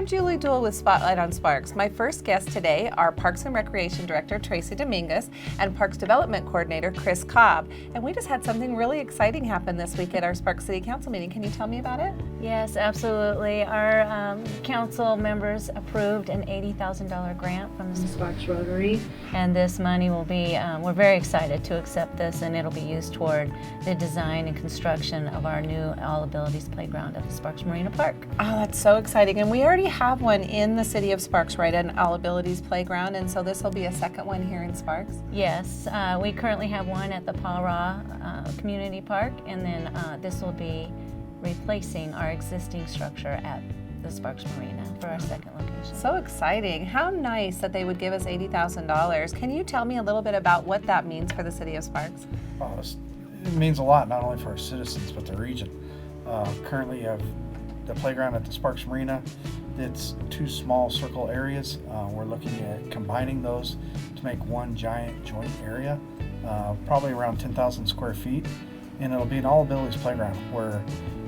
I'm Julie Duell with Spotlight on Sparks. My first guests today are Parks and Recreation Director Tracy Dominguez and Parks Development Coordinator Chris Cobb. And we just had something really exciting happen this week at our Sparks City Council meeting. Can you tell me about it? Yes, absolutely. Our council members approved an $80,000 grant from the Sparks Rotary, and this money will be, we're very excited to accept this, and it'll be used toward the design and construction of our new All Abilities Playground at the Sparks Marina Park. Oh, that's so exciting. And we already have one in the city of Sparks, right? An All Abilities Playground, and so this will be a second one here in Sparks? Yes, we currently have one at the Paw Community Park, and then this will be replacing our existing structure at the Sparks Marina for our second location. So exciting. How nice that they would give us $80,000. Can you tell me a little bit about what that means for the city of Sparks? Oh, it means a lot, not only for our citizens, but the region. Currently you have the playground at the Sparks Marina. It's two small circle areas. We're looking at combining those to make one giant joint area, probably around 10,000 square feet. And it'll be an all abilities playground where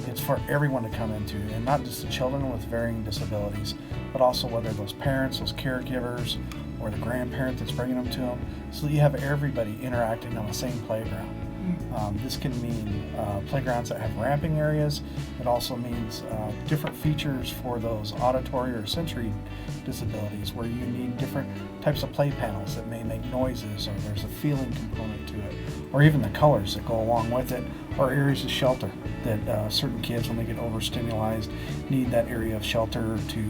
it's for everyone to come into, and not just the children with varying disabilities, but also whether those parents, those caregivers, or the grandparent that's bringing them to them, so that you have everybody interacting on the same playground. This can mean playgrounds that have ramping areas. It also means different features for those auditory or sensory disabilities, where you need different types of play panels that may make noises, or there's a feeling component to it, or even the colors that go along with it, or areas of shelter that certain kids, when they get overstimulated, need that area of shelter to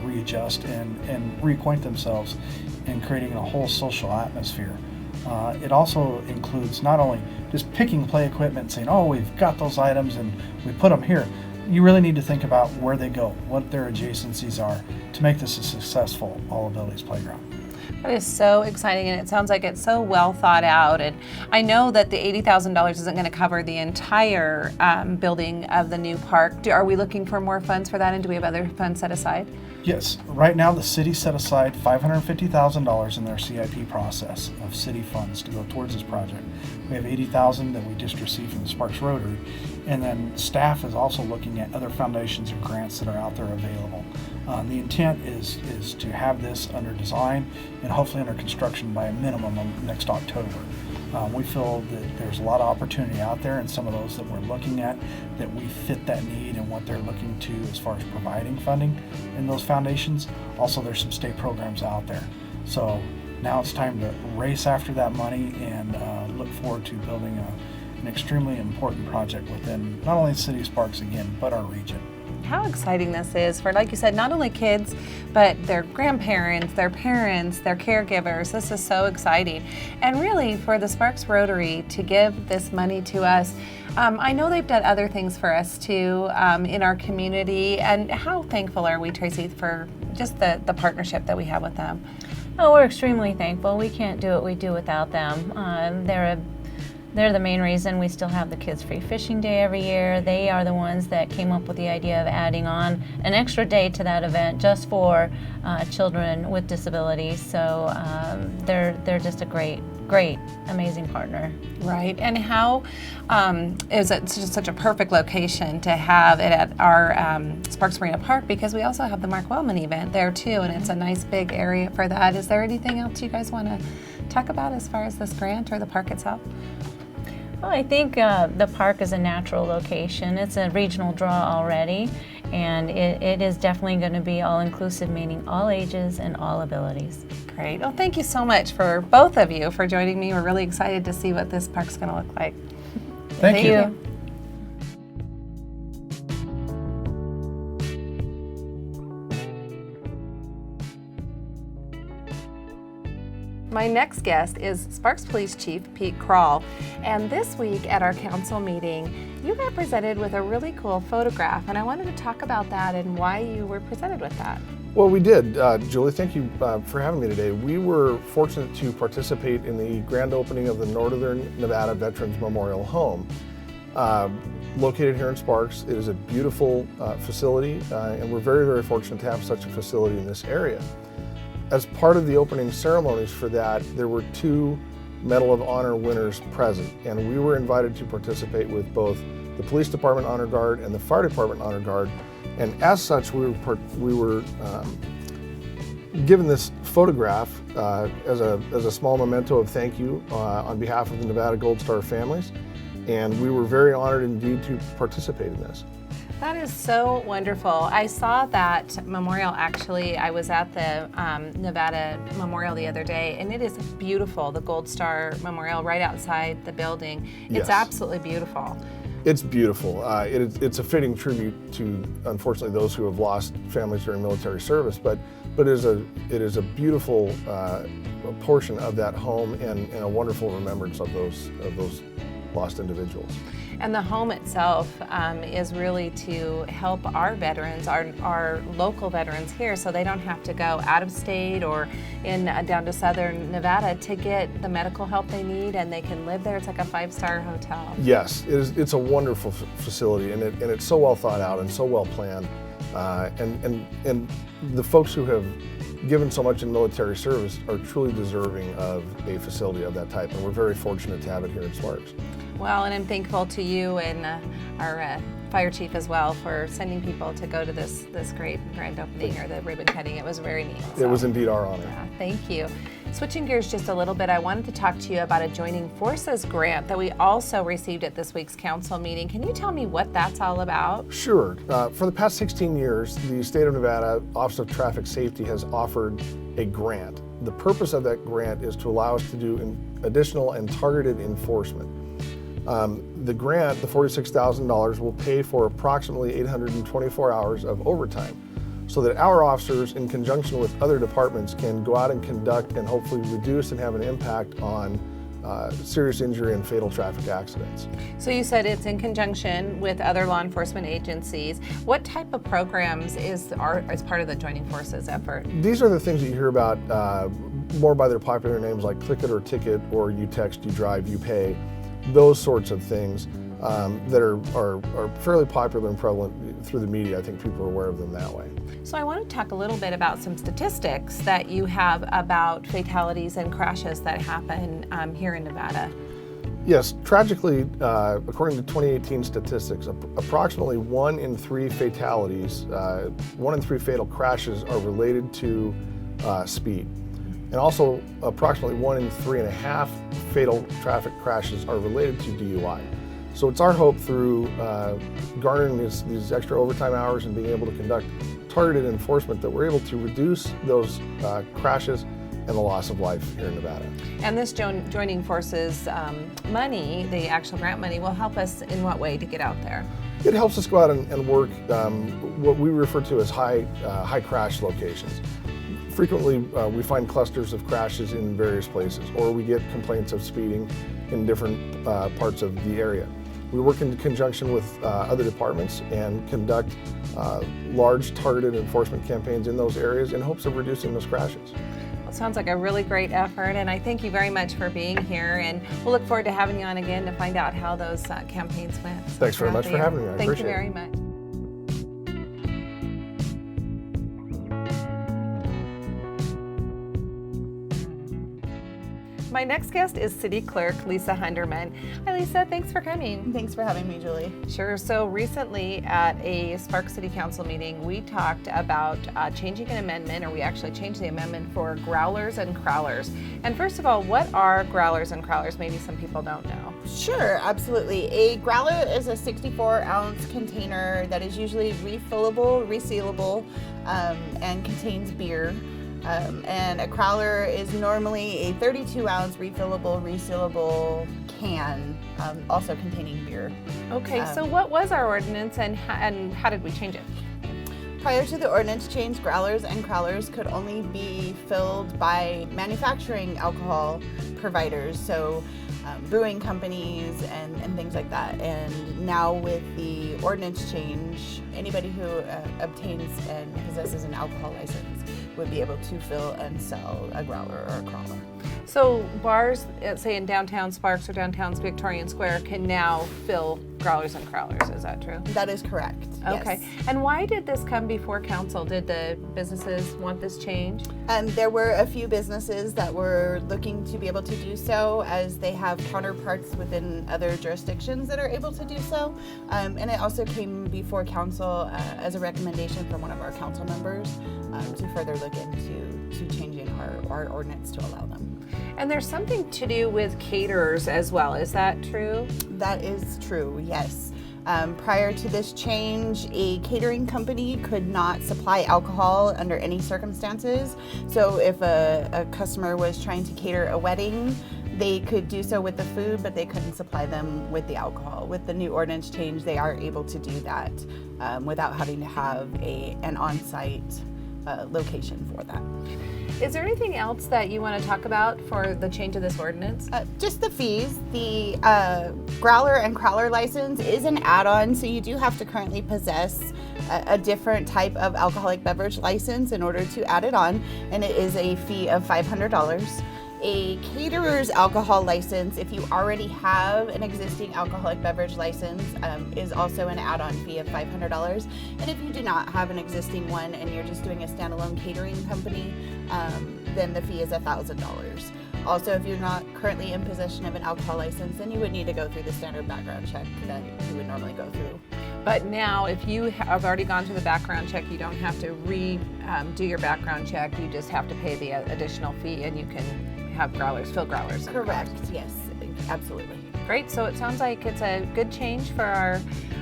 readjust and reacquaint themselves in creating a whole social atmosphere. It also includes not only just picking play equipment and saying, oh, we've got those items and we put them here. You really need to think about where they go, what their adjacencies are, to make this a successful All Abilities Playground. That is so exciting, and it sounds like it's so well thought out. And I know that the $80,000 isn't going to cover the entire building of the new park. Are we looking for more funds for that, and do we have other funds set aside? Yes, right now the city set aside $550,000 in their CIP process of city funds to go towards this project. We have $80,000 that we just received from the Sparks Rotary, and then staff is also looking at other foundations and grants that are out there available. The intent is to have this under design and hopefully under construction by a minimum of next October. We feel that there's a lot of opportunity out there, and some of those that we're looking at, that we fit that need and what they're looking to as far as providing funding in those foundations. Also, there's some state programs out there. So now it's time to race after that money and look forward to building an extremely important project within not only the city of Sparks again, but our region. How exciting this is for, like you said, not only kids, but their grandparents, their parents, their caregivers. This is so exciting. And really, for the Sparks Rotary to give this money to us, I know they've done other things for us too in our community. And how thankful are we, Tracy, for just the partnership that we have with them? Oh, we're extremely thankful. We can't do what we do without them. They're the main reason we still have the Kids Free Fishing Day every year. They are the ones that came up with the idea of adding on an extra day to that event just for children with disabilities. So they're just a great, amazing partner. Right, and how is it just such a perfect location to have it at our Sparks Marina Park, because we also have the Mark Wellman event there too, and it's a nice big area for that. Is there anything else you guys want to talk about as far as this grant or the park itself? Well, I think the park is a natural location. It's a regional draw already, and it is definitely going to be all-inclusive, meaning all ages and all abilities. Great. Well, thank you so much for both of you for joining me. We're really excited to see what this park's going to look like. Thank you. My next guest is Sparks Police Chief Pete Krall, and this week at our council meeting, you got presented with a really cool photograph, and I wanted to talk about that and why you were presented with that. Well, we did. Julie, thank you for having me today. We were fortunate to participate in the grand opening of the Northern Nevada Veterans Memorial Home. Located here in Sparks, it is a beautiful facility, and we're very, very fortunate to have such a facility in this area. As part of the opening ceremonies for that, there were 2 Medal of Honor winners present, and we were invited to participate with both the Police Department Honor Guard and the Fire Department Honor Guard And as such, we were given this photograph as a small memento of thank you on behalf of the Nevada Gold Star families, and we were very honored indeed to participate in this. That is so wonderful. I saw that memorial actually. I was at the Nevada Memorial the other day, and it is beautiful, the Gold Star Memorial right outside the building. It's Yes. absolutely beautiful. It's beautiful. It's a fitting tribute to, unfortunately, those who have lost families during military service, but it is a beautiful portion of that home and a wonderful remembrance of those lost individuals. And the home itself is really to help our veterans, our local veterans here, so they don't have to go out of state or down to southern Nevada to get the medical help they need, and they can live there. It's like a 5-star hotel. Yes, it's a wonderful facility, and it's so well thought out and so well planned. And the folks who have given so much in military service are truly deserving of a facility of that type, and we're very fortunate to have it here in Sparks. Well, and I'm thankful to you and our fire chief as well for sending people to go to this great grand opening or the ribbon cutting. It was very neat. It was indeed our honor. Yeah, thank you. Switching gears just a little bit, I wanted to talk to you about a Joining Forces grant that we also received at this week's council meeting. Can you tell me what that's all about? Sure. For the past 16 years, the state of Nevada Office of Traffic Safety has offered a grant. The purpose of that grant is to allow us to do additional and targeted enforcement. The grant, the $46,000, will pay for approximately 824 hours of overtime so that our officers, in conjunction with other departments, can go out and conduct and hopefully reduce and have an impact on serious injury and fatal traffic accidents. So you said it's in conjunction with other law enforcement agencies. What type of programs is part of the Joining Forces effort? These are the things that you hear about more by their popular names like Click It or Ticket, or You Text, You Drive, You Pay. Those sorts of things that are fairly popular and prevalent through the media. I think people are aware of them that way. So I want to talk a little bit about some statistics that you have about fatalities and crashes that happen here in Nevada. Yes, tragically, according to 2018 statistics, approximately 1 in 3 fatalities, 1 in 3 fatal crashes are related to speed. And also, approximately 1 in 3.5 fatal traffic crashes are related to DUI. So it's our hope through garnering these extra overtime hours and being able to conduct targeted enforcement that we're able to reduce those crashes and the loss of life here in Nevada. And this Joining Forces money, the actual grant money, will help us in what way to get out there? It helps us go out and work what we refer to as high crash locations. Frequently, we find clusters of crashes in various places, or we get complaints of speeding in different parts of the area. We work in conjunction with other departments and conduct large targeted enforcement campaigns in those areas in hopes of reducing those crashes. Well, sounds like a really great effort, and I thank you very much for being here, and we'll look forward to having you on again to find out how those campaigns went. Thanks very much for having me. I Thank appreciate you it. very much. My next guest is City Clerk Lisa Hunderman. Hi Lisa, thanks for coming. Thanks for having me, Julie. Sure. So recently at a Sparks City Council meeting, we talked about changing an amendment, or we actually changed the amendment for growlers and crawlers. And first of all, what are growlers and crawlers? Maybe some people don't know. Sure, absolutely. A growler is a 64-ounce container that is usually refillable, resealable, and contains beer. And a crawler is normally a 32-ounce refillable, resealable can, also containing beer. Okay, so what was our ordinance and how did we change it? Prior to the ordinance change, growlers and crawlers could only be filled by manufacturing alcohol providers, so brewing companies and things like that. And now with the ordinance change, anybody who obtains and possesses an alcohol license would be able to fill and sell a growler or a crawler. So bars, say in downtown Sparks or downtown Victorian Square, can now fill growlers and crowlers. Is that true? That is correct. Okay. Yes. And why did this come before council? Did the businesses want this change? There were a few businesses that were looking to be able to do so, as they have counterparts within other jurisdictions that are able to do so. And it also came before council as a recommendation from one of our council members to further look into changing our ordinance to allow them. And there's something to do with caterers as well. Is that true? That is true, yes. Prior to this change, a catering company could not supply alcohol under any circumstances. So if a customer was trying to cater a wedding, they could do so with the food, but they couldn't supply them with the alcohol. With the new ordinance change, they are able to do that without having to have an on-site location for that. Is there anything else that you want to talk about for the change of this ordinance? Just the fees. The growler and crowler license is an add-on, so you do have to currently possess a different type of alcoholic beverage license in order to add it on, and it is a fee of $500. A caterer's alcohol license, if you already have an existing alcoholic beverage license, is also an add-on fee of $500. And if you do not have an existing one and you're just doing a standalone catering company, then the fee is $1,000. Also, if you're not currently in possession of an alcohol license, then you would need to go through the standard background check that you would normally go through. But now, if you have already gone through the background check, you don't have to do your background check. You just have to pay the additional fee, and you can have growlers, fill growlers. Correct. Yes, absolutely. Great. So it sounds like it's a good change for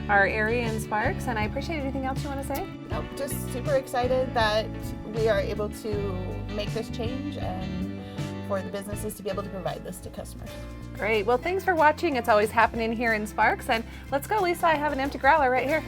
our area in Sparks, and I appreciate anything else you want to say? Nope, just super excited that we are able to make this change and for the businesses to be able to provide this to customers. Great. Well, thanks for watching. It's always happening here in Sparks, and let's go, Lisa. I have an empty growler right here.